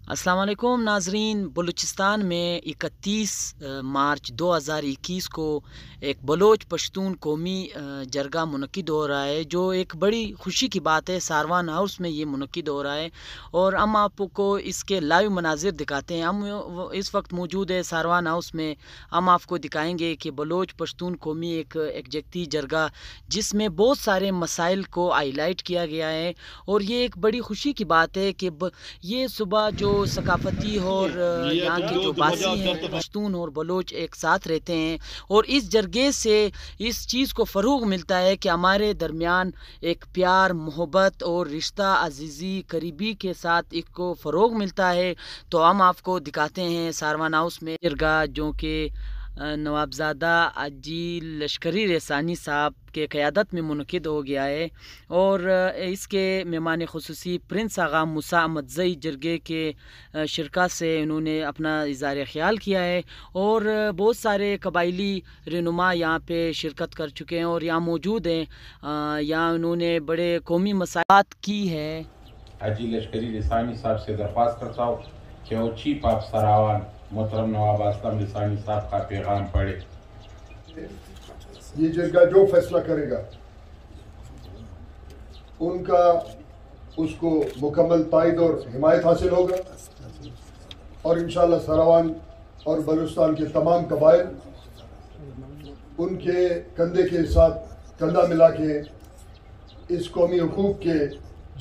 अस्सलाम वालेकुम नाजरीन। बलूचिस्तान में 31 मार्च 2021 को एक बलोच पश्तून कौमी जरगा मुनक्किद हो रहा है, जो एक बड़ी खुशी की बात है। सारवान हाउस में ये मुनक्किद हो रहा है और हम आपको इसके लाइव मनाजिर दिखाते हैं। हम इस वक्त मौजूद है सारवान हाउस में। हम आपको दिखाएंगे कि बलोच पश्तून कौमी एक एग्जैक्टी जरगा जिसमें बहुत सारे मसाइल को हाईलाइट किया गया है। और ये एक बड़ी खुशी की बात है कि ये सुबह जो सकाफती और यहाँ के जो बासी हैं पश्तून और बलोच एक साथ रहते हैं, और इस जरगे से इस चीज़ को फ़रोग़ मिलता है कि हमारे दरमियान एक प्यार मोहब्बत और रिश्ता अजीज़ी करीबी के साथ एक को फ़रोग़ मिलता है। तो हम आपको दिखाते हैं सारवान हाउस में जरगा जो कि नवाबज़ादा हाजी लश्करी रेसानी साहब के क़यादत में मुनक़िद हो गया है। और इसके मेहमान ख़ुसूसी प्रिंस आगा मूसा अहमदज़ई जरगे के शिरका से उन्होंने अपना इज़हार ख़याल किया है। और बहुत सारे कबायली रहनुमा यहाँ पे शिरकत कर चुके हैं और यहाँ मौजूद हैं। यहाँ उन्होंने बड़े कौमी मसाइल की है। हाजी लश्करी रेसानी साहब से दरख्वास्त करता हूँ कि वो चीफ ऑफ सरावान मोहतरम नवाब असलम रेसानी साहब का पैगाम पढ़े। ये जरगा जो फैसला करेगा उनका उसको मुकम्मल तायद और हिमायत हासिल होगा, और इंशाअल्लाह सरावान और बलूचिस्तान के तमाम कबाइल उनके कंधे के साथ कंधा मिला के इस कौमी हुकूक के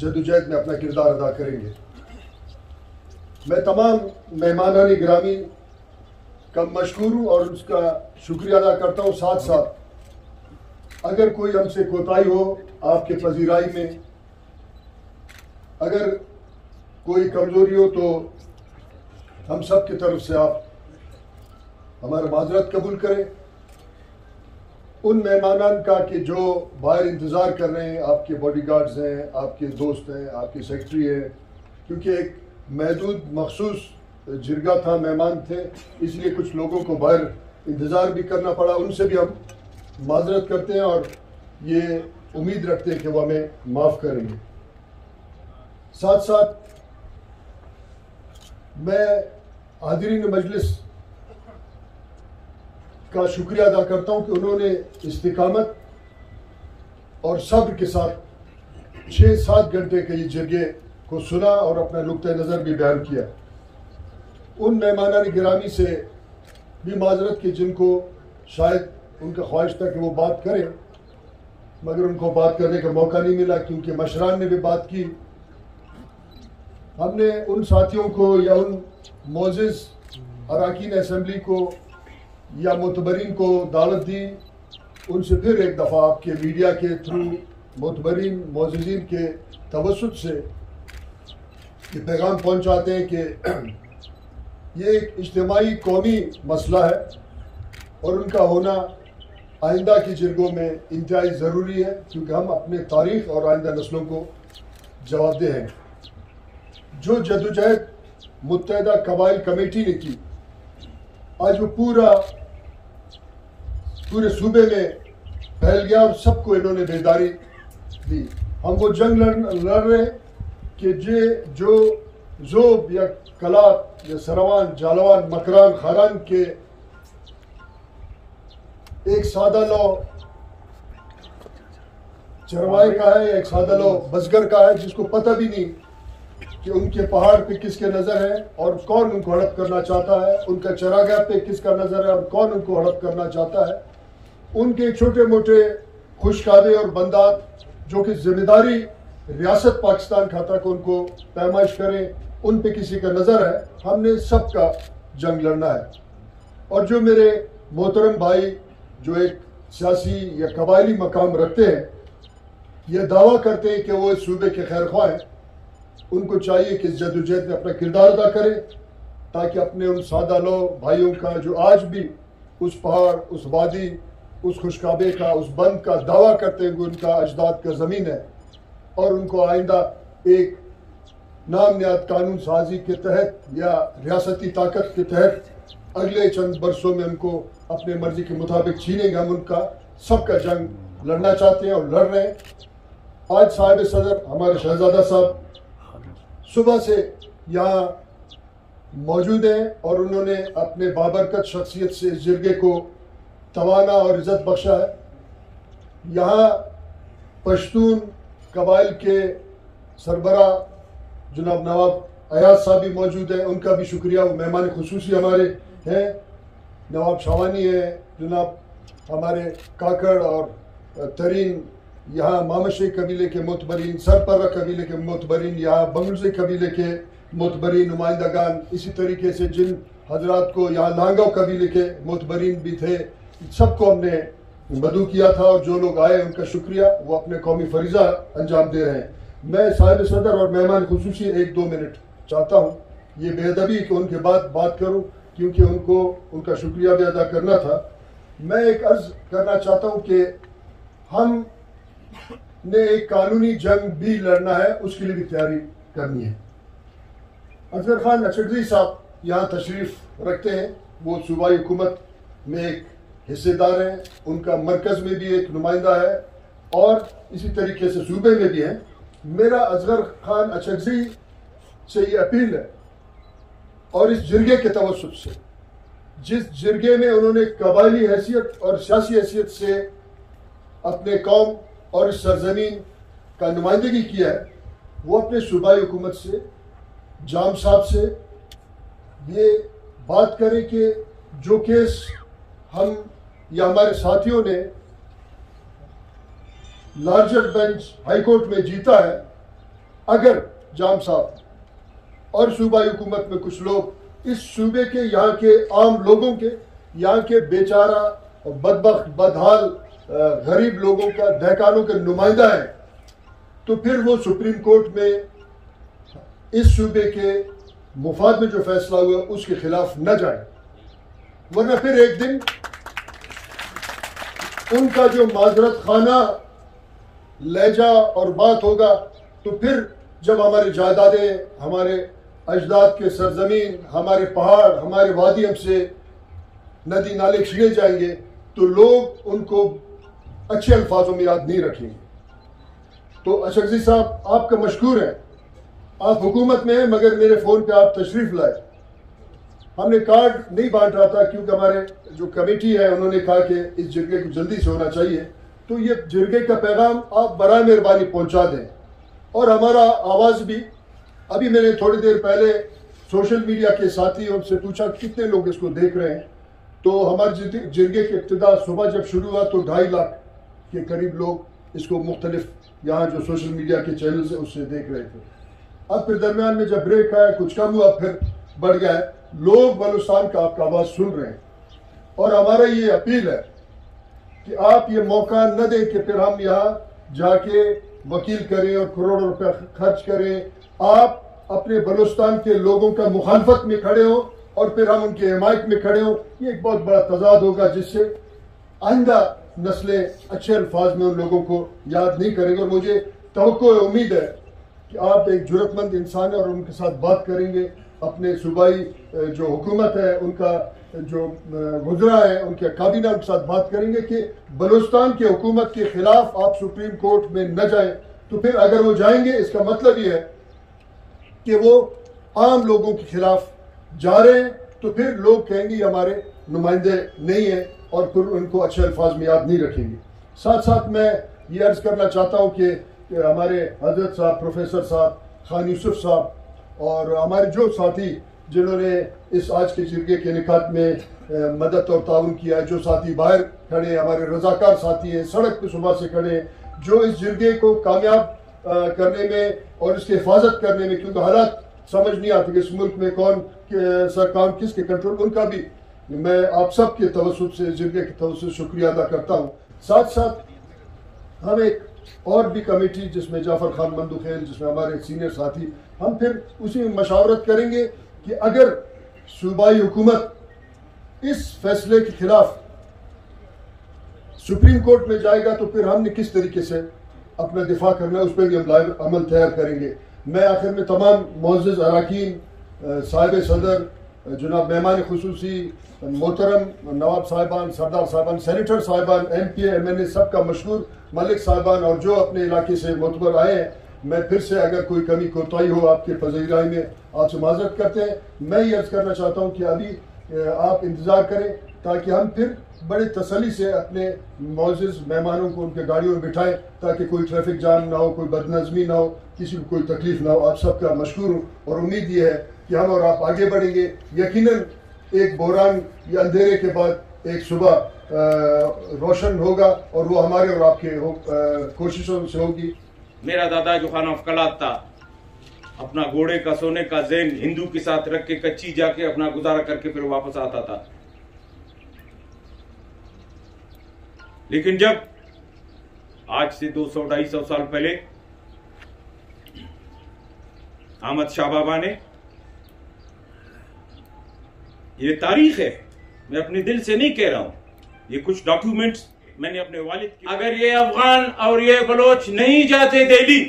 जदोजहद में अपना किरदार अदा करेंगे। मैं तमाम मेहमानानी गिरामी का मशकूर हूँ और उसका शुक्रिया अदा करता हूँ। साथ साथ अगर कोई हमसे कोताही हो आपके पजीराई में, अगर कोई कमज़ोरी हो, तो हम सब की तरफ से आप हमारा माजरत कबूल करें। उन मेहमानान का कि जो बाहर इंतज़ार कर रहे हैं, आपके बॉडीगार्ड्स हैं, आपके दोस्त हैं, आपके सेक्रेटरी हैं, क्योंकि एक महदूद मखसूस जरगा था, मेहमान थे, इसलिए कुछ लोगों को बाहर इंतज़ार भी करना पड़ा। उनसे भी हम माजरत करते हैं और ये उम्मीद रखते हैं कि वो हमें माफ़ करेंगे। साथ साथ मैं हाज़रीन मजलिस का शुक्रिया अदा करता हूँ कि उन्होंने इस्तिकामत और सब्र के साथ 6-7 घंटे के ये जरगे को सुना और अपना नुक्ता नज़र भी बयान किया। उन मेहमानान गिरामी से भी माजरत की जिनको शायद उनका ख्वाहिश था कि वो बात करें, मगर उनको बात करने का मौका नहीं मिला, क्योंकि मशरान ने भी बात की। हमने उन साथियों को या उन मोअज़्ज़िज़ अरकान असम्बली को या मुतबरीन को दावत दी, उनसे फिर एक दफ़ा आपके मीडिया के थ्रू मुतबरीन मोअज़्ज़िज़ीन के तवस्सुत से ये पैगाम पहुँचाते हैं कि ये एक इज्तिमाई कौमी मसला है और उनका होना आइंदा की जरगों में इंतहाई ज़रूरी है, क्योंकि हम अपने तारीख़ और आइंदा नस्लों को जवाबदेह हैं। जो जदोजहद मुत्तहिदा कबाइल कमेटी ने की, आज वो पूरे सूबे में फैल गया और सबको इन्होंने बेदारी दी। हम वो जंग लड़ रहे हैं कि जो ज़ोब या कलात या सरवान जालवान मकरान खारान के एक सादा लो चरवाए का है या एक सादा लो बसगर का है, जिसको पता भी नहीं कि उनके पहाड़ पे किसके नज़र है और कौन उनको हड़प करना चाहता है, उनका चरागाह पे किसका नज़र है और कौन उनको हड़प करना चाहता है। उनके छोटे मोटे खुशखाबे और बंदात जो कि जिम्मेदारी रियासत पाकिस्तान खाता को उनको पैमाइश करें, उन पे किसी का नज़र है। हमने सबका जंग लड़ना है। और जो मेरे मोहतरम भाई जो एक सियासी या कबायली मकाम रखते हैं, ये दावा करते हैं कि वो इस सूबे के खैर ख्वाह हैं, उनको चाहिए कि इस जदोजहद में अपना किरदार अदा करें, ताकि अपने उन सादा लो भाइयों का जो आज भी उस पहाड़, उस वादी, उस खुशकाबे का, उस बंद का दावा करते हुए उनका अजदाद का ज़मीन है, और उनको आइंदा एक नाम नियाद कानून साजी के तहत या रियासती ताकत के तहत अगले चंद बरसों में उनको अपने मर्जी के मुताबिक छीनेंगे। हम उनका सबका जंग लड़ना चाहते हैं और लड़ रहे हैं। आज साहिब सदर हमारे शहजादा साहब सुबह से यहाँ मौजूद हैं और उन्होंने अपने बाबरकत शख्सियत से इस जरगे को तवाना और इज़्ज़त बख्शा है। यहाँ पश्तून कबाइल के सरबरा जनाब नवाब अयाज साहब भी मौजूद हैं, उनका भी शुक्रिया। वो मेहमान खुसूसी हमारे हैं। नवाब शावानी है, जनाब हमारे काकड़ और तरीन, यहाँ मामशे कबीले के मोतबरीन, सरपरा कबीले के मोतबरीन, यहाँ बंगलसे कबीले के मोतबरीन नुमाइंदगान, इसी तरीके से जिन हजरात को यहाँ लांगाव कबीले के मोतबरीन भी थे, सबको हमने मदू किया था और जो लोग आए उनका शुक्रिया। वो अपने कौमी फरीज़ा अंजाम दे रहे हैं। मैं साहिब सदर और मेहमान खुसूसी 1-2 मिनट चाहता हूँ। ये बेअदबी कि उनके बाद बात करूँ, क्योंकि उनको उनका शुक्रिया भी अदा करना था। मैं एक अर्ज़ करना चाहता हूँ कि हम ने एक कानूनी जंग भी लड़ना है, उसके लिए भी तैयारी करनी है। असगर खान अचकज़ई साहब यहाँ तशरीफ़ रखते हैं। वो सूबाई हुकूमत में एक हिस्सेदार हैं, उनका मरकज़ में भी एक नुमाइंदा है और इसी तरीके से सूबे में भी है। मेरा असगर खान अचकज़ई से ये अपील है और इस जिरगे के तवस्सुत से, जिस जिरगे में उन्होंने कबायली हैसियत और सियासी हैसियत से अपने कौम और इस सरजमीन का नुमाइंदगी किया है, वो अपने सूबाई हुकूमत से, जाम साहब से ये बात करें कि जो केस हम या हमारे साथियों ने लार्जर बेंच हाई कोर्ट में जीता है, अगर जाम साहब और सूबाई हुकूमत में कुछ लोग इस सूबे के, यहाँ के आम लोगों के, यहाँ के बेचारा और बदबख्त बदहाल गरीब लोगों का, दहकानों के नुमाइंदा है, तो फिर वो सुप्रीम कोर्ट में इस सूबे के मुफाद में जो फैसला हुआ उसके खिलाफ न जाए, वरना फिर एक दिन उनका जो माजरत खाना लहजा और बात होगा, तो फिर जब हमारे जायदादें, हमारे अजदाद के सरजमीन, हमारे पहाड़, हमारे वादी हमसे नदी नाले छीने जाएंगे, तो लोग उनको अच्छे अल्फाजों में याद नहीं रखेंगे। तो अचकज़ई साहब आपका मशकूर है, आप हुकूमत में हैं, मगर मेरे फ़ोन पे आप तशरीफ़ लाए। हमने कार्ड नहीं बांट रहा था क्योंकि हमारे जो कमेटी है उन्होंने कहा कि इस जिरगे को जल्दी से होना चाहिए, तो ये जिरगे का पैगाम आप बराए मेहरबानी पहुंचा दें। और हमारा आवाज़ भी, अभी मैंने थोड़ी देर पहले सोशल मीडिया के साथी उनसे पूछा कितने लोग इसको देख रहे हैं, तो हमारे जिरगे की इब्तिदा सुबह जब शुरू हुआ तो 2.5 लाख के करीब लोग इसको मुख्तलिफ यहाँ जो सोशल मीडिया के चैनल है उससे देख रहे थे। अब फिर दरमियान में जब ब्रेक आया, कुछ कम हुआ, फिर बढ़ गया है। लोग बलूचिस्तान का आपका आवाज़ सुन रहे हैं और हमारा ये अपील है कि आप ये मौका न दें कि फिर हम यहाँ जाके वकील करें और करोड़ों रुपए खर्च करें। आप अपने बलूचिस्तान के लोगों का मुखालफत में खड़े हो और फिर हम उनके हिमायत में खड़े हो। ये एक बहुत बड़ा तजाद होगा जिससे आइंदा नस्लें अच्छे अल्फाज में उन लोगों को याद नहीं करेंगे। और मुझे तवक्को उम्मीद है कि आप एक जुर्रतमंद इंसान है और उनके साथ बात करेंगे, अपने सूबाई जो हुकूमत है उनका जो गुजरा है उनके काबीना उनके साथ बात करेंगे कि बलूचिस्तान की हुकूमत के खिलाफ आप सुप्रीम कोर्ट में न जाएं। तो फिर अगर वो जाएंगे इसका मतलब ये है कि वो आम लोगों के खिलाफ जा रहे हैं, तो फिर लोग कहेंगे हमारे नुमाइंदे नहीं है और फिर उनको अच्छे अल्फाज में याद नहीं रखेंगे। साथ साथ मैं ये अर्ज करना चाहता हूँ कि हमारे हजरत साहब, प्रोफेसर साहब, खान यूसुफ साहब और हमारे जो साथी जिन्होंने इस आज के जिरगे के इनेकाद में मदद और ताउन किया है, जो साथी बाहर खड़े हैं, हमारे रजाकार साथी हैं, सड़क पे सुबह से खड़े हैं, जो इस जिरगे को कामयाब करने में और इसकी हिफाजत करने में, क्योंकि हालात समझ नहीं आते कि इस मुल्क में कौन सरकार किसके कंट्रोल, उनका भी मैं आप सब के तवस्सुत से, जिरगे के तवस्सुत से शुक्रिया अदा करता हूँ। साथ साथ हम एक और भी कमेटी जिसमें जाफर खान मंदुखेल, जिसमें हमारे सीनियर साथी, हम फिर उसी में मशावरत करेंगे कि अगर सूबाई हुकूमत इस फैसले के खिलाफ सुप्रीम कोर्ट में जाएगा तो फिर हमने किस तरीके से अपना दिफा करना है, उस पर भी हम अमल तैयार करेंगे। मैं आखिर में तमाम मुअज़्ज़ज़ अराकीन, साहिब सदर, जनाब मेहमान खुसूसी, मोहतरम नवाब साहिबान, सरदार साहिबान, सेनेटर साहिबान, MP, MNA सबका मशहूर, मलिक साहिबान और जो अपने इलाके से मोतबर आए हैं, मैं फिर से अगर कोई कमी कोताही हो आपके फज़ीराई में आपसे माजरत करते हैं। मैं ये अर्ज़ करना चाहता हूँ कि अभी आप इंतज़ार करें ताकि हम फिर बड़े तसल्ली से अपने मौजूद मेहमानों को उनके गाड़ियों में बिठाएं ताकि कोई ट्रैफिक जाम ना हो, कोई बदनज़मी ना हो, किसी को कोई तकलीफ ना हो। आप सबका मशकूर हूँ और उम्मीद ये है कि हम और आप आगे बढ़ेंगे। यकीनन एक बहरान या अंधेरे के बाद एक सुबह रोशन होगा और वो हमारे और आपके कोशिशों से होगी। मेरा दादा जो खान अफकलात था, अपना घोड़े का सोने का ज़ेन हिंदू के साथ रख के कच्ची जाके अपना गुजारा करके फिर वापस आता था। लेकिन जब आज से 200-250 साल पहले अहमद शाह बाबा ने, ये तारीख है, मैं अपने दिल से नहीं कह रहा हूं, ये कुछ डॉक्यूमेंट्स मैंने अपने वालिद की, अगर ये अफगान और ये बलोच नहीं जाते दिल्ली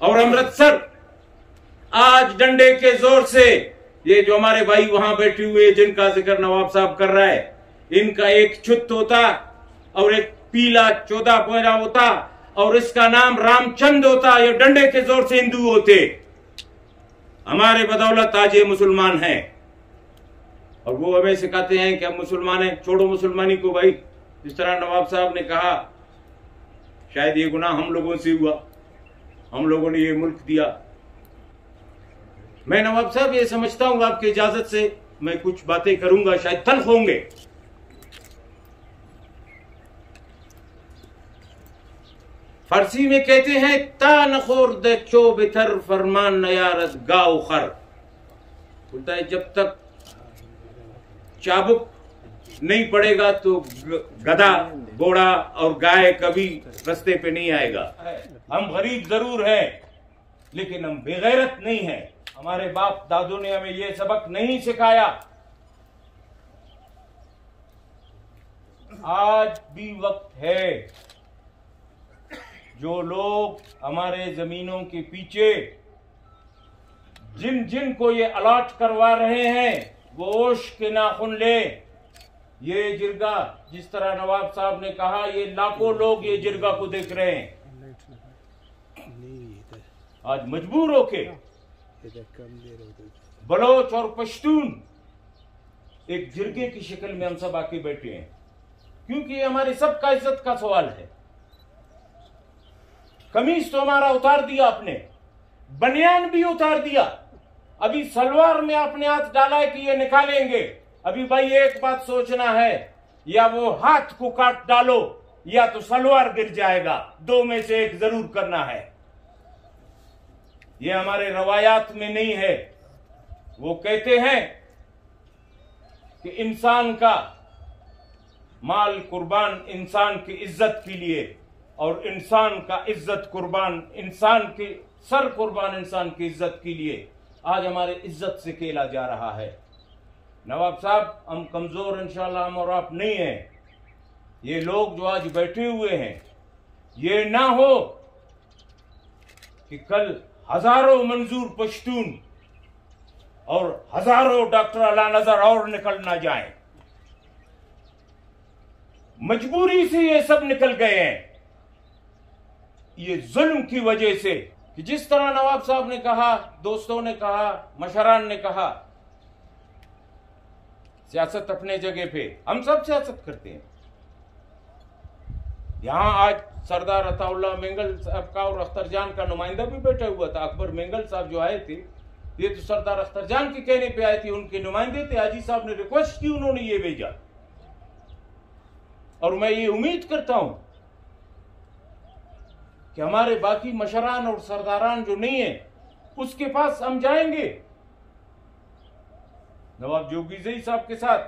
और अमृतसर आज डंडे के जोर से, ये जो हमारे भाई वहां बैठे हुए जिनका जिक्र नवाब साहब कर रहा है, इनका एक छुत होता और एक पीला 14 पैरा होता और इसका नाम रामचंद होता, ये डंडे के जोर से हिंदू होते। हमारे बदौलत आज ये मुसलमान हैं और वो हमें सिखाते हैं कि हम मुसलमान हैं। छोड़ो मुसलमानी को भाई, जिस तरह नवाब साहब ने कहा, शायद ये गुनाह हम लोगों से हुआ, हम लोगों ने ये मुल्क दिया। मैं नवाब साहब ये समझता हूं, आपकी इजाजत से मैं कुछ बातें करूंगा, शायद तल्ख होंगे। फारसी में कहते हैं ता नखोर दे चो बेथर फरमान नयारत गाओ खर, बोलता है जब तक चाबुक नहीं पड़ेगा तो गधा, घोड़ा और गाय कभी रास्ते पे नहीं आएगा। हम गरीब जरूर हैं लेकिन हम बेगैरत नहीं हैं। हमारे बाप दादों ने हमें ये सबक नहीं सिखाया। आज भी वक्त है जो लोग हमारे जमीनों के पीछे जिन जिन को ये अलॉट करवा रहे हैं वो ओश के नाखुन ले। ये जिरगा, जिस तरह नवाब साहब ने कहा, ये लाखों लोग ये जिरगा को देख रहे हैं। आज मजबूर होके बलोच और पश्तून एक जिरगे की शक्ल में हम सब आके बैठे हैं, क्योंकि ये हमारे सबका इज्जत का सवाल है। कमीज तो हमारा उतार दिया आपने, बनियान भी उतार दिया, अभी सलवार में आपने हाथ डाला है कि ये निकालेंगे। अभी भाई एक बात सोचना है, या वो हाथ को काट डालो या तो सलवार गिर जाएगा, दो में से एक जरूर करना है। ये हमारे रवायात में नहीं है। वो कहते हैं कि इंसान का माल कुर्बान इंसान की इज्जत के लिए और इंसान का इज्जत कुर्बान, इंसान की सर कुर्बान इंसान की इज्जत के लिए। आज हमारे इज्जत से खेला जा रहा है। नवाब साहब, हम कमजोर इंशाल्लाह हम और आप नहीं हैं। ये लोग जो आज बैठे हुए हैं, ये ना हो कि कल हजारों मंजूर पश्तून और हजारों डॉक्टर अला नजर और निकल ना जाएं। मजबूरी से ये सब निकल गए हैं, ये जुल्म की वजह से। कि जिस तरह नवाब साहब ने कहा, दोस्तों ने कहा, मशरान ने कहा, सियासत अपने जगह पे, हम सब सियासत करते हैं। यहां आज सरदार अताउल्लाह मेंगल साहब का और अख्तर जान का नुमाइंदा भी बैठा हुआ था। अकबर मेंगल साहब जो आए थे, ये तो सरदार अख्तर जान के कहने पे आए थे, उनके नुमाइंदे थे। हाजी साहब ने रिक्वेस्ट की, उन्होंने ये भेजा। और मैं ये उम्मीद करता हूं कि हमारे बाकी मशरान और सरदारान जो नहीं है, उसके पास हम जाएंगे। नवाब जोगीजई साहब के साथ,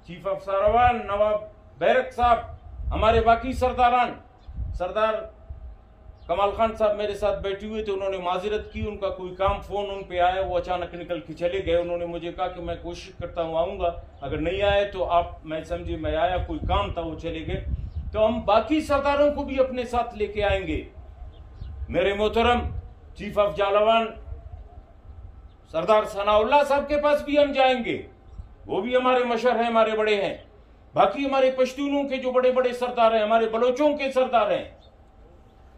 चीफ ऑफ सारावान नवाब बैरक साहब, हमारे बाकी सरदारान, सरदार कमाल खान साहब मेरे साथ बैठे हुए थे। उन्होंने माजरत की, उनका कोई काम फोन उन पे आया, वो अचानक निकल के चले गए। उन्होंने मुझे कहा कि मैं कोशिश करता हूं आऊंगा, अगर नहीं आए तो आप, मैं समझे मैं आया, कोई काम था, वो चले गए। तो हम बाकी सरदारों को भी अपने साथ लेके आएंगे। मेरे मोहतरम चीफ ऑफ जालावान सरदार सनाउल्लाह साहब के पास भी हम जाएंगे, वो भी हमारे मशर हैं, हमारे बड़े हैं। बाकी हमारे पश्तूनों के जो बड़े बड़े सरदार हैं, हमारे बलोचों के सरदार हैं,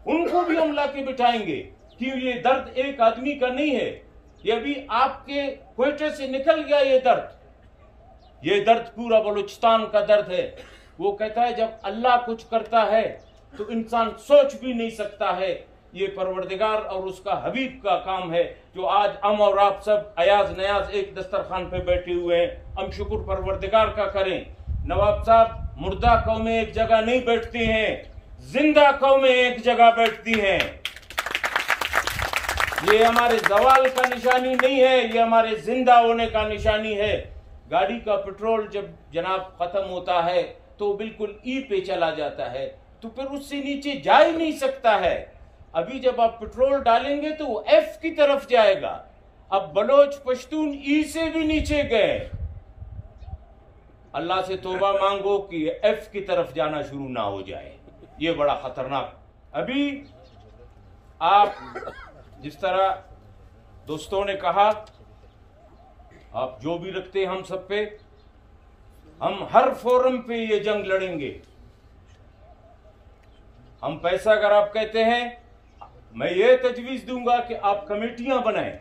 उनको भी हम लाके बिठाएंगे, कि ये दर्द एक आदमी का नहीं है, ये अभी आपके क्वेटे से निकल गया ये दर्द पूरा बलूचिस्तान का दर्द है। वो कहता है जब अल्लाह कुछ करता है तो इंसान सोच भी नहीं सकता है, ये परवरदिगार और उसका हबीब का काम है। जो आज हम और आप सब अयाज नयाज एक दस्तरखान पे बैठे हुए हैं, हम शुक्र परवरदिगार का करें। नवाब साहब, मुर्दा कौमें एक जगह नहीं बैठती हैं, जिंदा कौमें एक जगह बैठती हैं। ये हमारे जवाल का निशानी नहीं है, ये हमारे जिंदा होने का निशानी है। गाड़ी का पेट्रोल जब जनाब खत्म होता है तो बिल्कुल ई पे चला जाता है, तो फिर उससे नीचे जा ही नहीं सकता है। अभी जब आप पेट्रोल डालेंगे तो वो एफ की तरफ जाएगा। अब बलोच पश्तून ई से भी नीचे गए। अल्लाह से तौबा मांगो कि एफ की तरफ जाना शुरू ना हो जाए, ये बड़ा खतरनाक। अभी आप जिस तरह दोस्तों ने कहा, आप जो भी रखते हैं हम सब पे, हम हर फोरम पे ये जंग लड़ेंगे। हम पैसा अगर आप कहते हैं, मैं ये तजवीज दूंगा कि आप कमेटियां बनाएं,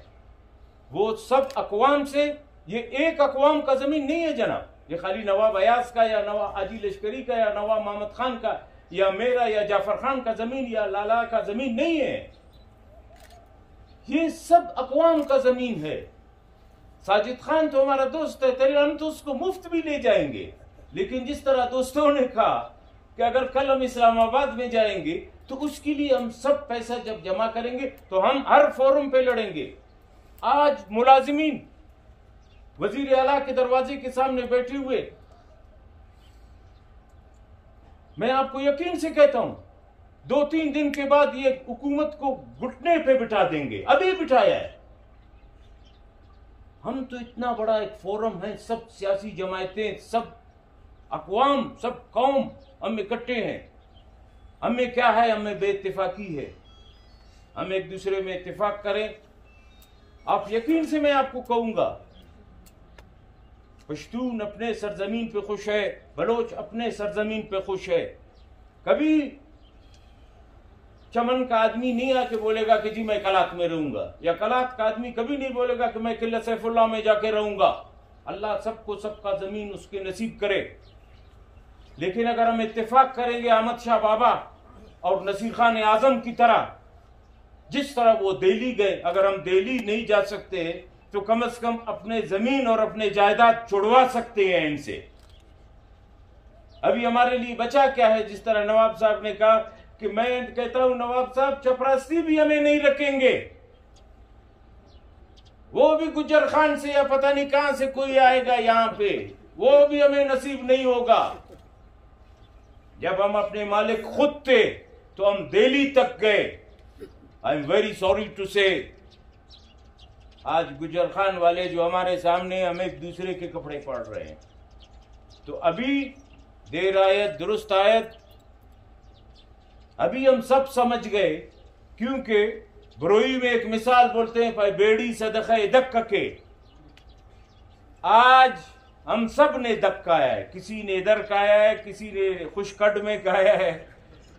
वो सब अकवाम से। ये एक अकवाम का जमीन नहीं है जनाब, ये खाली नवाब अयाज का या नवाब आजी लश्करी का या नवाब मोहम्मद खान का या मेरा या जाफर खान का जमीन या लाला का जमीन नहीं है, ये सब अकवाम का जमीन है। साजिद खान तो हमारा दोस्त है, तेरे हम तो उसको मुफ्त भी ले जाएंगे। लेकिन जिस तरह दोस्तों ने कहा कि अगर कल हम इस्लामाबाद में जाएंगे तो उसके लिए हम सब पैसा जब जमा करेंगे तो हम हर फोरम पे लड़ेंगे। आज मुलाजिमीन वजीर आला के दरवाजे के सामने बैठे हुए, मैं आपको यकीन से कहता हूं 2-3 दिन के बाद ये हुकूमत को घुटने पे बिठा देंगे। अभी बिठाया है। हम तो इतना बड़ा एक फोरम है, सब सियासी जमायतें, सब अकवाम, सब कौम हम इकट्ठे हैं। हमें क्या है, हमें बेइत्तेफाकी है। हम एक दूसरे में इत्तेफाक करें। आप यकीन से मैं आपको कहूंगा, पश्तून अपने सरजमीन पे खुश है, बलोच अपने सरजमीन पे खुश है। कभी चमन का आदमी नहीं आके बोलेगा कि जी मैं कलात में रहूंगा, या कलात का आदमी कभी नहीं बोलेगा कि मैं किला सैफुल्लाह में जाके रहूंगा। अल्लाह सबको सबका जमीन उसके नसीब करे। लेकिन अगर हम इत्तेफाक करेंगे अहमद शाह बाबा और नसीर खान आजम की तरह, जिस तरह वो दिल्ली गए, अगर हम दिल्ली नहीं जा सकते तो कम से कम अपने जमीन और अपने जायदाद छुड़वा सकते हैं इनसे। अभी हमारे लिए बचा क्या है? जिस तरह नवाब साहब ने कहा कि मैं कहता हूं नवाब साहब चपरासी भी हमें नहीं रखेंगे, वो भी गुज्जर खान से या पता नहीं कहां से कोई आएगा यहां पे, वो भी हमें नसीब नहीं होगा। जब हम अपने मालिक खुद थे तो हम दिल्ली तक गए। I am very sorry to say, आज गुज्जर खान वाले जो हमारे सामने हम एक दूसरे के कपड़े पड़ रहे हैं। तो अभी देर आयत दुरुस्त आयत, अभी हम सब समझ गए। क्योंकि बरोई में एक मिसाल बोलते हैं, भाई बेड़ी सदका दक्का के। आज हम सब ने दक्काया है, किसी ने इधर खाया है, किसी ने खुशकड में खाया है,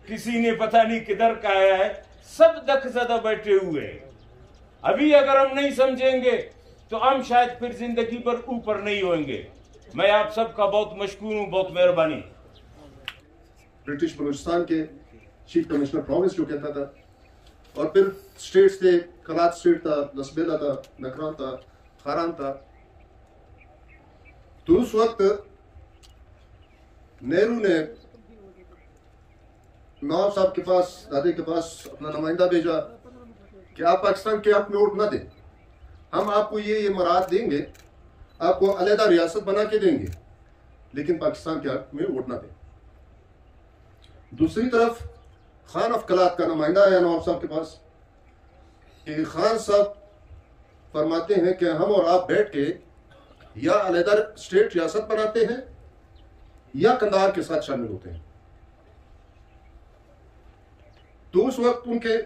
किसी ने पता नहीं किधर खाया है, सब दखजदा बैठे हुए हैं। अभी अगर हम नहीं समझेंगे तो हम शायद फिर जिंदगी पर ऊपर नहीं होंगे। मैं आप सबका बहुत मशकूर हूं, बहुत मेहरबानी। ब्रिटिश बलूचिस्तान के चीफ कमिश्नर प्रोविंस जो कहता था, और फिर स्टेट्स थे, कलात स्टेट था, लसबेला था, नकरान था, खारान था। तो उस वक्त नेहरू ने नवाब साहब के पास, दादे के पास अपना नुमाइंदा भेजा कि आप पाकिस्तान के हक में वोट ना दें, हम आपको ये मराहत देंगे, आपको अलहदा रियासत बना के देंगे, लेकिन पाकिस्तान के हक में वोट ना दें। दूसरी तरफ खान ऑफ कलात का नुमाइंदा आया नवाब साहब के पास कि खान साहब फरमाते हैं कि हम और आप बैठ के या अलहदा स्टेट रियासत बनाते हैं या कंधार के साथ शामिल होते हैं। तो उस वक्त उनके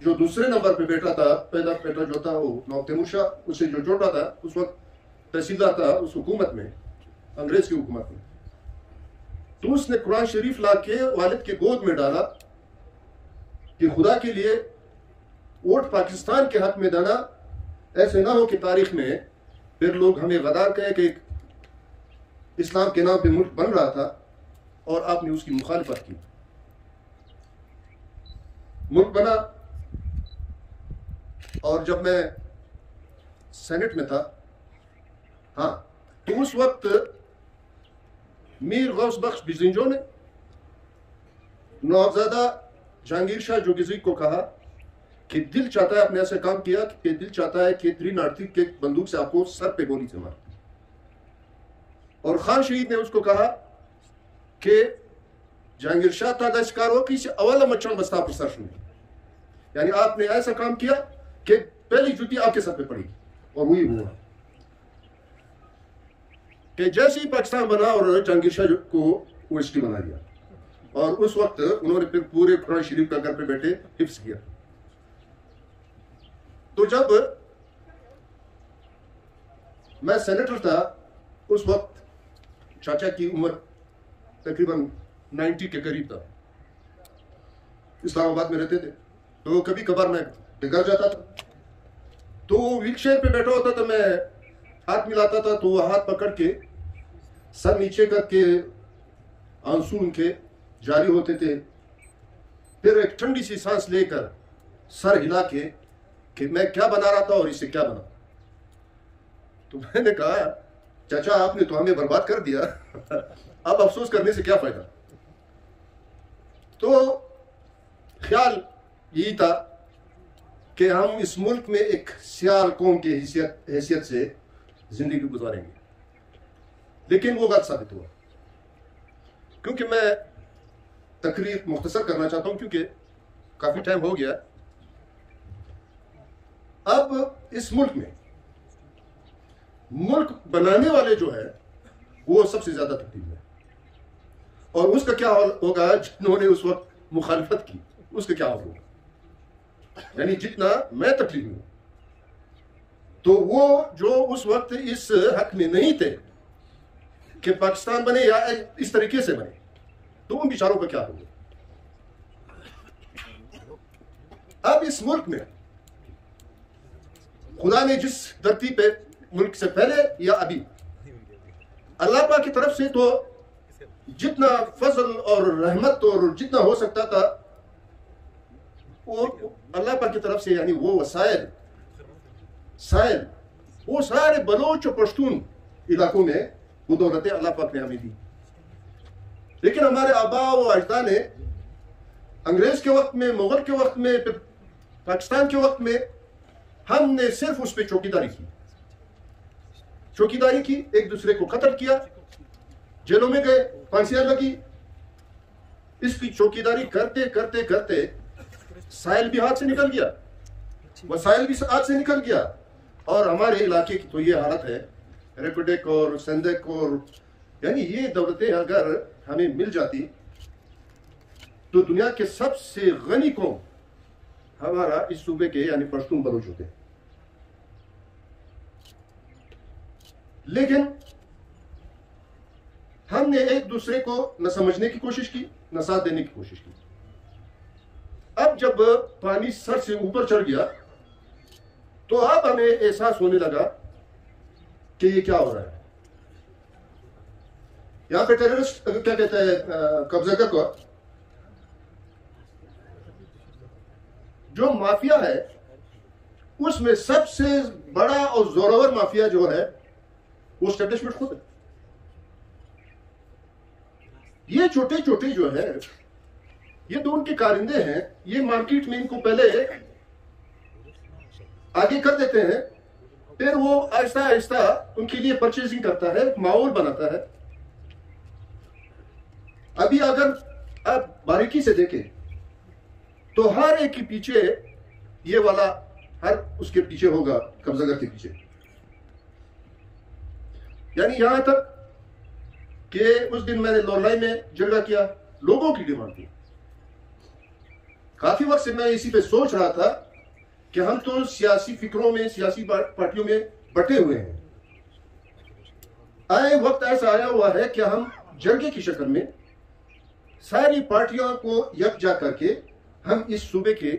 जो दूसरे नंबर पे बैठा था, पहला बेटा जो था वो नवाब तैमूर शाह, उसे जो जोड़ा था उस वक्त तहसीलदार था उस हुकूमत में, अंग्रेज की हुकूमत में। तो उसने कुरान शरीफ ला के वालिद के गोद में डाला कि खुदा के लिए वोट पाकिस्तान के हक में देना ऐसे ना हो कि तारीख में फिर लोग हमें गदार कहे कि इस्लाम के नाम पे मुल्क बन रहा था और आपने उसकी मुखालिफत की। मुल्क बना, और जब मैं सेनेट में था, हाँ, तो उस वक्त मीर गौस बख्श बिजिंजो ने नवाबजादा जहांगीर शाह जोगिजी को कहा कि दिल चाहता है, आपने ऐसे काम किया कि दिल चाहता है कि 3 के बंदूक से आपको सर पे गोली से मार। और खान शहीद ने उसको कहा कि जहांगीर शाह था शिकार हो कि अवाला मच्छर बस्ता पर सर सुनी, यानी आपने ऐसा काम किया कि पहली जुती आपके सर पे पड़ी। और वही हुआ कि जैसे ही पाकिस्तान बना और जहांगीर शाह को ओएसडी बना दिया, और उस वक्त उन्होंने फिर पूरे कुरान शरीफ का घर पे बैठे हिफ्ज किया। तो जब मैं सेनेटर था, उस वक्त चाचा की उम्र तकरीबन 90 के करीब था, इस्लामाबाद में रहते थे। तो कभी कभार मैं घर जाता था, तो व्हील चेयर पे बैठा होता था, मैं हाथ मिलाता था तो वो हाथ पकड़ के सर नीचे करके आंसू उनके जारी होते थे। फिर एक ठंडी सी सांस लेकर सर हिला के कि मैं क्या बना रहा था और इससे क्या बना। तो मैंने कहा, चाचा आपने तो हमें बर्बाद कर दिया, अब अफसोस करने से क्या फायदा। तो ख्याल यही था कि हम इस मुल्क में एक सियाल कौम की हैसियत से जिंदगी गुजारेंगे, लेकिन वो गलत साबित हुआ। क्योंकि मैं तकरीर मुख्तसर करना चाहता हूं, क्योंकि काफी टाइम हो गया। अब इस मुल्क में मुल्क बनाने वाले जो है वो सबसे ज्यादा तकलीफ में, और उसका क्या होगा जिन्होंने उस वक्त मुखालिफत की, उसका क्या होगा। यानी जितना मैं तकलीफ में हूं, तो वो जो उस वक्त इस हक में नहीं थे कि पाकिस्तान बने या इस तरीके से बने, तो उन बेचारों का क्या होगा। अब इस मुल्क में खुदा ने जिस धरती पे मुल्क से पहले या अभी अल्लाह पाक की तरफ से तो जितना फजल और रहमत और जितना हो सकता था वो अल्लाह पाक की तरफ से, यानी वो वसाइल वो सारे बलोच और पश्तून इलाकों में वो दौलतें अल्लाह पाक ने हमें दी। लेकिन हमारे आबा व अजदा ने अंग्रेज के वक्त में, मुगल के वक्त में, फिर पाकिस्तान के वक्त में हमने सिर्फ उस पर चौकीदारी की, एक दूसरे को कत्ल किया, जेलों में गए, फांसियां लगी। इसकी चौकीदारी करते करते करते साहिल भी हाथ से निकल गया, वसाइल भी हाथ से निकल गया, और हमारे इलाके की तो ये हालत है। रेकोडेक और सेंदेक और यानी ये दौलतें अगर हमें मिल जाती तो दुनिया के सबसे गनी कौम हमारा इस सूबे के यानी पश्तून बलूच होते। लेकिन हमने एक दूसरे को न समझने की कोशिश की, न साथ देने की कोशिश की। अब जब पानी सर से ऊपर चढ़ गया तो अब हमें एहसास होने लगा कि ये क्या हो रहा है। यहां पे टेररिस्ट क्या कहते हैं, कब्जा को जो माफिया है उसमें सबसे बड़ा और जोरावर माफिया जो है वो एस्टेब्लिशमेंट खुद है। ये छोटे छोटे जो है ये तो उनके कारिंदे हैं, ये मार्केट में इनको पहले आगे कर देते हैं, फिर वो आहिस्ता आहिस्ता उनके लिए परचेजिंग करता है, माहौल बनाता है। अभी अगर आप बारीकी से देखें तो हर एक के पीछे ये वाला, हर उसके पीछे होगा कब्जागर के पीछे। यानी यहां तक कि उस दिन मैंने लोलाई में जलवा किया, लोगों की डिमांड थी। काफी वक्त से मैं इसी पे सोच रहा था कि हम तो सियासी फिक्रों में, सियासी पार्टियों में बटे हुए हैं। आए वक्त ऐसा आया हुआ है कि हम जरगे की शक्ल में सारी पार्टियों को यकजा करके हम इस सूबे के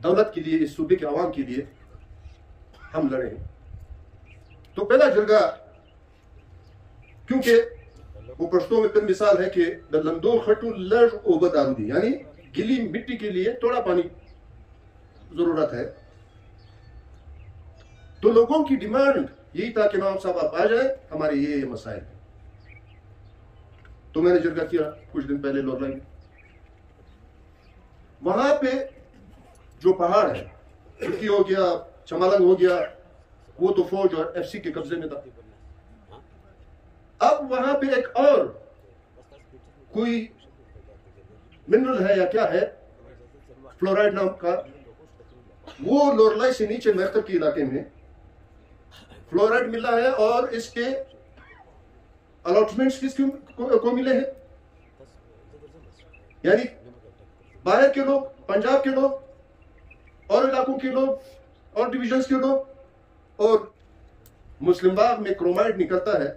दौलत के लिए, इस सूबे के आवाम के लिए हम लड़े। तो पहला जरगा, क्योंकि वो पश्तो में फिर मिसाल है कि लंदो खटू लड़ ओबत आरूदी, यानी गीली मिट्टी के लिए थोड़ा पानी जरूरत है। तो लोगों की डिमांड यही था कि नवाब साहब आप आ जाए, हमारे ये मसाइल हैं। तो मैंने जरगा किया कुछ दिन पहले लोरलाई में। वहां पे जो पहाड़ है, खिड़की हो गया, चमालंग हो गया, वो तो फौज और एफसी के कब्जे में था। अब वहां पे एक और कोई मिनरल है या क्या है, फ्लोराइड नाम का, वो लोरलाई से नीचे मैकर के इलाके में फ्लोराइड मिला है और इसके अलॉटमेंट्स को मिले हैं। यानी बाहर के लोग, पंजाब के लोग और इलाकों के लोग और डिविजन्स के लोग, और मुस्लिम बाग में क्रोमाइड निकलता है,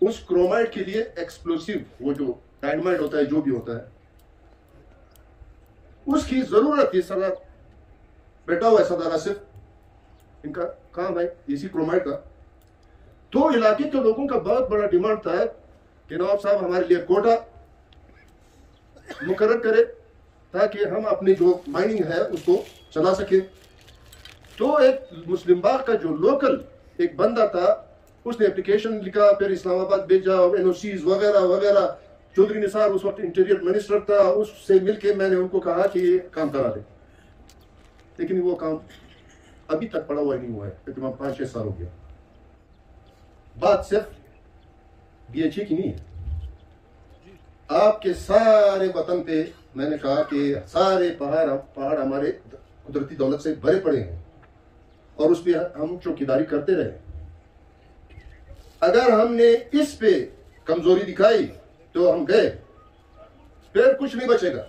उस क्रोमाइड के लिए एक्सप्लोसिव, वो जो डायनामाइट होता है, जो भी होता है, उसकी जरूरत थी। सरदार बैठा हुआ है, सरदार आसिफ, इनका काम है इसी क्रोमाइड का। तो इलाके के लोगों का बहुत बड़ा डिमांड था कि नवाब साहब हमारे लिए कोटा मुकर्रर करे ताकि हम अपनी जो माइनिंग है उसको चला सके। तो एक मुस्लिम बाग का जो लोकल एक बंदा था, उसने एप्लीकेशन लिखा, फिर इस्लामाबाद भेजा, एनओसीज वगैरह वगैरह। चौधरी निसार उस वक्त इंटीरियर मिनिस्टर था, उससे मिलके मैंने उनको कहा कि ये काम करा दे, लेकिन वो काम अभी तक पड़ा हुआ नहीं हुआ है। तकरीबन 5-6 साल हो गया। बात सिर्फ BHA की नहीं है, आपके सारे वतन पे मैंने कहा कि सारे पहाड़ हमारे कुदरती दौलत से भरे पड़े हैं और उस पर हम चौकीदारी करते रहे। अगर हमने इस पे कमजोरी दिखाई तो हम गए, फिर कुछ नहीं बचेगा।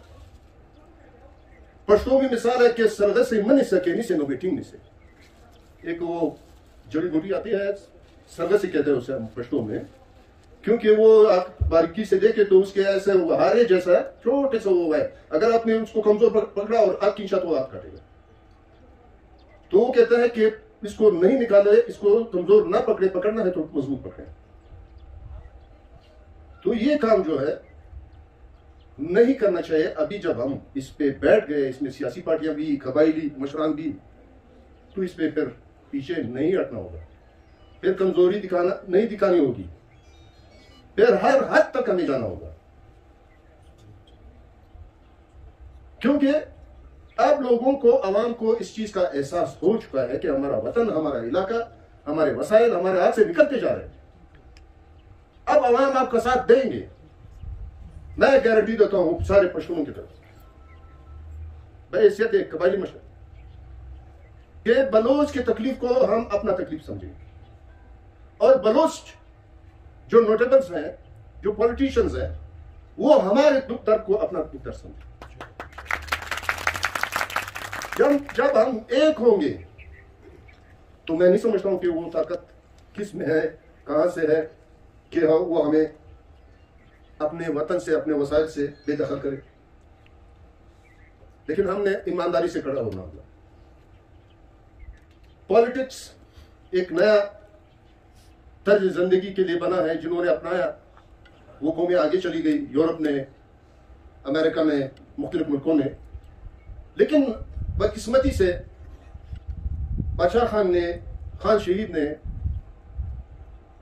पश्तो में मिसाल है कि सरदे से मन सके नहीं से नो बेटिंग से, एक वो जड़ी बूटी आती है, सरदे से कहते हैं उसे पश्तो में, क्योंकि वो आप बारीकी से देखे तो उसके ऐसे हारे जैसा छोटे से वो है, अगर आपने उसको कमजोर पकड़ा और आग खींचा तो आग काटेगा। तो वो कहते हैं कि इसको नहीं निकाले, इसको कमजोर ना पकड़े, पकड़ना है तो मजबूत पकड़े। तो ये काम जो है नहीं करना चाहिए। अभी जब हम इस पे बैठ गए, इसमें सियासी पार्टियां भी, कबायली मशरान भी, तो इस पे फिर पीछे नहीं हटना होगा, फिर कमजोरी नहीं दिखानी होगी, फिर हर हद तक हमें जाना होगा। क्योंकि अब लोगों को, आवाम को इस चीज का एहसास हो चुका है कि हमारा वतन, हमारा इलाका, हमारे वसाइल हमारे हाथ से निकलते जा रहे हैं। अब आवाम आपका साथ देंगे, मैं गारंटी देता हूं सारे पश्तूनों की तरफ, बहैसियत एक कबायली मशर, कि बलोच की तकलीफ को हम अपना तकलीफ समझेंगे, और बलोच जो नोटेबल्स हैं, जो पॉलिटिशियंस हैं, वो हमारे दुख दर्द को अपना दुख दर्द समझें। जब हम एक होंगे तो मैं नहीं समझता हूं कि वो ताकत किस में है, कहां से है कि वो हमें अपने वतन से, अपने वसाइल से बेदखल करे। लेकिन हमने ईमानदारी से खड़ा होना होगा। पॉलिटिक्स एक नया तर्ज जिंदगी के लिए बना है, जिन्होंने अपनाया वो कौमें आगे चली गई, यूरोप ने, अमेरिका में, मुख्तलिफ मुल्कों ने। लेकिन बदकिस्मती से बादशाह खान ने, खान शहीद ने,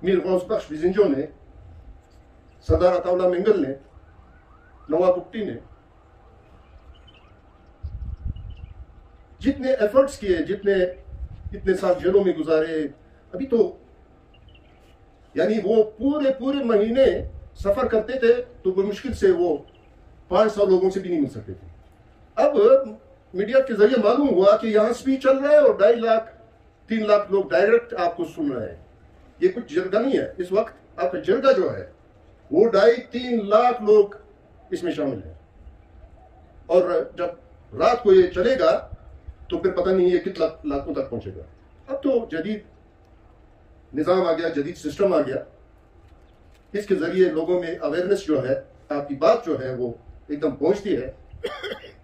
मीर गौस बख्श बिजिंजो ने, सरदार अताउल्लाह मिंगल ने, नवाब बुट्टी ने जितने एफर्ट्स किए, जितने इतने साल जेलों में गुजारे, अभी तो यानी वो पूरे महीने सफर करते थे तो मुश्किल से वो 500 लोगों से भी नहीं मिल सकते थे। अब मीडिया के जरिए मालूम हुआ कि यहाँ स्पीच चल रहा है और 2.5 लाख 3 लाख लोग डायरेक्ट आपको सुन रहे हैं। ये कुछ जरगा नहीं है, इस वक्त आपका जरगा जो है वो 2.5-3 लाख लोग इसमें शामिल हैं। और जब रात को ये चलेगा तो फिर पता नहीं ये कितने लाखों तक पहुंचेगा। अब तो जदीद निजाम आ गया, जदीद सिस्टम आ गया, इसके जरिए लोगों में अवेयरनेस जो है, आपकी बात जो है वो एकदम पहुंचती है।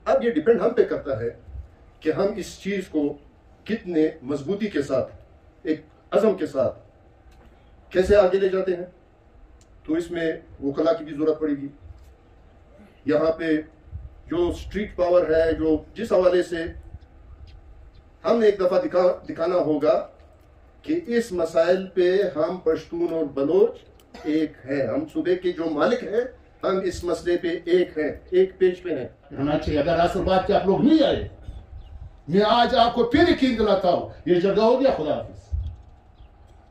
अब ये डिपेंड हम पे करता है कि हम इस चीज को कितने मजबूती के साथ, एक अज़म के साथ कैसे आगे ले जाते हैं। तो इसमें वकला की भी जरूरत पड़ेगी। यहाँ पे जो स्ट्रीट पावर है, जो जिस हवाले से हमने एक दफा दिखाना होगा कि इस मसाइल पे हम पश्तून और बलोच एक हैं, हम सूबे के जो मालिक हैं, हम इस मसले पे एक हैं, एक पेज पे हैं। होना चाहिए। अगर असल बात के आप लोग नहीं आए, मैं आज आपको फिर यकीन दिलाता हूं, ये जगह हो गया। खुदा हाफिज।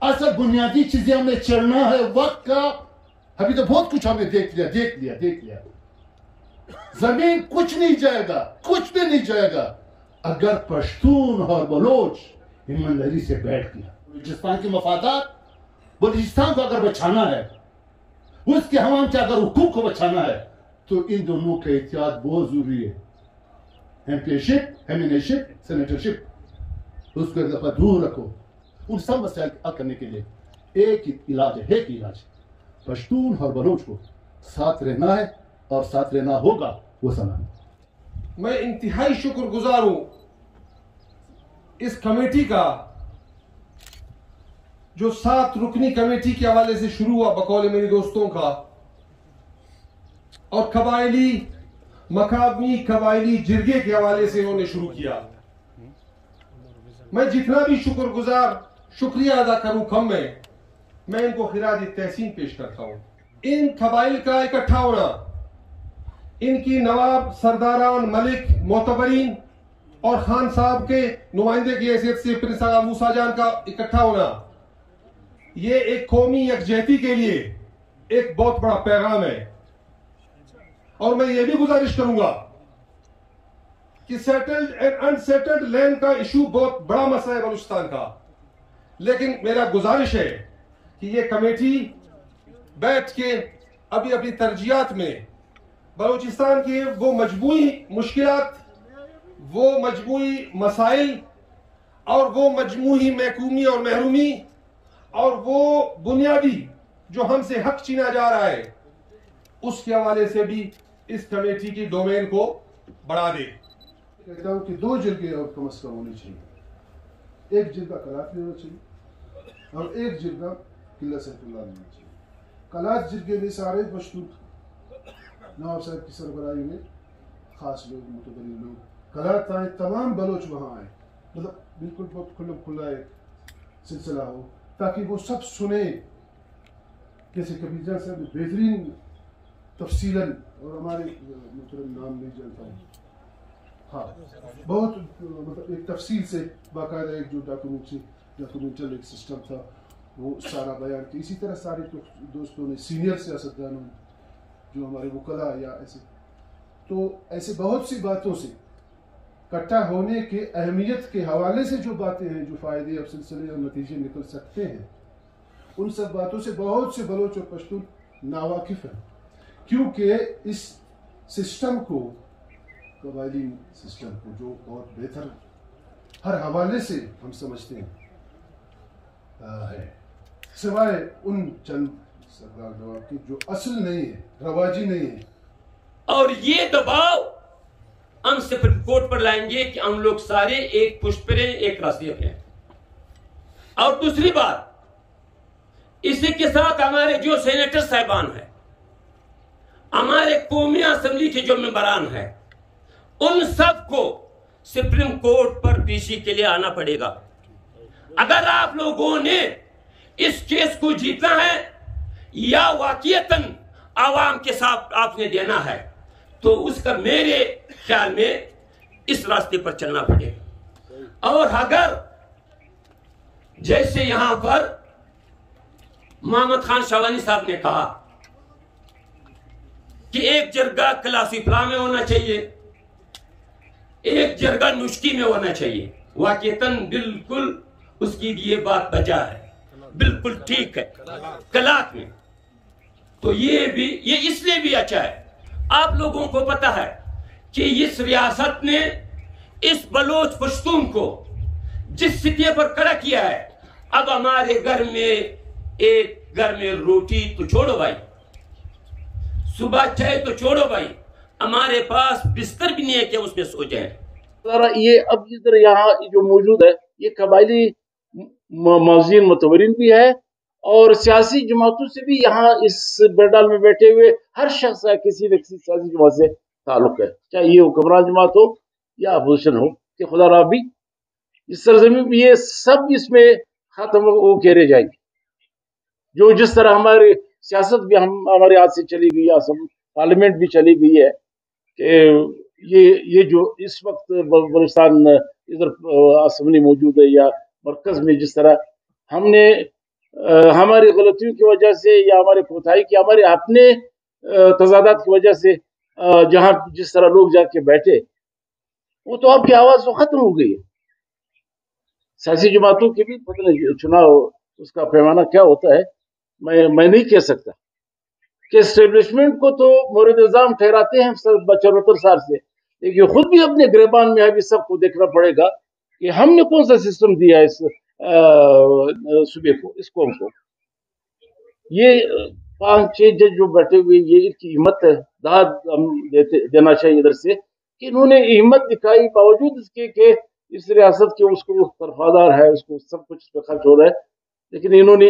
असल बुनियादी चीजें हमें चलना है वक्त का। अभी तो बहुत कुछ हमने देख लिया। जमीन कुछ नहीं जाएगा, कुछ भी नहीं जाएगा अगर पश्तून और बलोच ईमानदारी से बैठ गया। बलूचिस्तान के मफादात, बलूचिस्तान को अगर बचाना है, उसके हवाम के अगर हुकूक को बचाना है, तो इन दोनों का एहतियात बहुत जरूरी है। एमपीशिप, एमिनेशिप, सेनेटरशिप, उसको एक दफा दूर रखो। उन सब मसाइल हल करने के लिए एक ही इलाज है, पश्तून और बलोच को साथ रहना है और साथ रहना होगा। वो सलाम। मैं इंतहाई शुक्रगुजार हूं इस कमेटी का, जो 7 रुकनी कमेटी के हवाले से शुरू हुआ बकौल मेरे दोस्तों का, और कबायली मकामी कबायली जिरगे के हवाले से उन्होंने शुरू किया। मैं जितना भी शुक्रिया अदा करूं कम है, मैं इनको खिराज तहसीन पेश करता हूं। इन कबाइल का इकट्ठा होना, इनकी नवाब, सरदारान, मलिक, मोतबरीन और खान साहब के नुमाइंदे की हैसियत से प्रिंस आगा मूसा जान का इकट्ठा होना, ये एक कौमी यकजहती के लिए एक बहुत बड़ा पैगाम है। और मैं ये भी गुजारिश करूंगा कि सेटल्ड एंड अनसेटल्ड लैंड का इशू बहुत बड़ा मसला है बलूचिस्तान का, लेकिन मेरा गुजारिश है कि ये कमेटी बैठ के अभी अपनी तरजीहात में बलूचिस्तान के वो मजमूई मुश्किलात, वो मजमूई मसाइल और वो मजमूई महकूमी और महरूमी और वो बुनियादी जो हमसे हक छीना जा रहा है, उसके हवाले से भी इस कमेटी की डोमेन को बढ़ा दे। कहता हूं कि 2 जिरगे और कम से कम होनी चाहिए। एक जिरगा कलात में होना चाहिए और एक जिरगा किला सैफुल्लाह में होना चाहिए। कलात जिरगे में सारे पश्तून नवाब साहब की सरबराही में खास लोग, मुतबरी लोग, कलात आए, तमाम बलोच वहाँ आए, मतलब बिल्कुल बहुत खुला एक सिलसिला हो, ताकि वो सब सुने। जैसे कबीजा साहब बेहतरीन तफसीलन, और हमारे मुहतरम नाम नहीं जानता हूँ, हाँ, बहुत मतलब एक तफसील से बाकायदा एक जो डॉक्यूमेंटल एक सिस्टम था वो सारा बयान किया। इसी तरह सारे दोस्तों ने, सीनियर सियासतदानों जो हमारे वकला या ऐसे, तो ऐसे बहुत सी बातों से इकट्ठा होने के अहमियत के हवाले से जो बातें हैं, जो फ़ायदे और सिलसिले और नतीजे निकल सकते हैं, उन सब बातों से बहुत से बलोच और पश्तून नावाकिफ हैं, क्योंकि इस सिस्टम को, कबायली सिस्टम को, जो बहुत बेहतर हर हवाले से हम समझते हैं है, सिवाय उन चंद सरदार नवाब की जो असल नहीं है, रवाजी नहीं है। और ये दबाव हम सुप्रीम कोर्ट पर लाएंगे कि हम लोग सारे एक पुष्प पर हैं, एक रास्ते पे हैं। और दूसरी बात, इसी के साथ हमारे जो सेनेटर साहिबान हैं, हमारे कौमी असेंबली के जो मेंबरान हैं, उन सबको सुप्रीम कोर्ट पर पेशी के लिए आना पड़ेगा। अगर आप लोगों ने इस केस को जीतना है या वाकईतन आवाम के साथ आपने देना है, तो उसका मेरे ख्याल में इस रास्ते पर चलना पड़ेगा। और अगर जैसे यहां पर मोहम्मद खान शाहवानी साहब ने कहा कि एक जरगा क्लासी फला में होना चाहिए, एक जरगा नुश्ती में होना चाहिए, वाकईतन बिल्कुल उसकी ये बात बजा है, बिल्कुल ठीक है, कलात में। तो ये इसलिए भी अच्छा है, आप लोगों को पता है कि इस रियासत ने इस बलोच पश्तून को जिस सिते पर खड़ा किया है, अब हमारे घर में रोटी तो छोड़ो भाई, सुबह चाय तो छोड़ो भाई, हमारे पास बिस्तर भी नहीं है कि उसमें सो जाए। जरा ये अब इधर यहाँ जो मौजूद है ये कबायली मौज़ीन मुतवरिन भी है और सियासी जमातों से भी यहाँ इस बेडाल में बैठे हुए हर शख्स है किसी न किसी सियासी जमात से ताल्लुक है, चाहे ये हुक्मरान जमात हो या अपोजिशन हो, कि खुदा रहा भी इस सरजमीन में ये सब इसमें खत्म वो घेरे जाएंगे। जो जिस तरह हमारी सियासत भी हमारे हाथ से चली गई है, पार्लियामेंट भी चली गई है कि ये जो इस वक्त बलूचिस्तान इधर असम्बली मौजूद है या मरकज में, जिस तरह हमने हमारी गलतियों की वजह से या हमारे कोताही की हमारे अपने तजादात की वजह से जहाँ जिस तरह लोग जाके बैठे वो तो आपकी आवाज तो खत्म हो गई है। सियासी जमातों के भी पता नहीं चुनाव उसका पैमाना क्या होता है, मैं नहीं कह सकता कि एस्टेब्लिशमेंट को तो मोरद इल्जाम ठहराते हैं 74 साल से, लेकिन खुद भी अपने गिरबान में अभी सबको देखना पड़ेगा कि हमने कौन सा सिस्टम दिया इस सूबे को, इस कौम को। ये 5-6 जज जो बैठे हुए ये इनकी हिम्मत है, दाद हम देना चाहिए इधर से कि इन्होंने हिम्मत दिखाई बावजूद इसके कि इस रियासत के उसको तरफदार है, उसको सब कुछ खर्च हो रहा है, लेकिन इन्होंने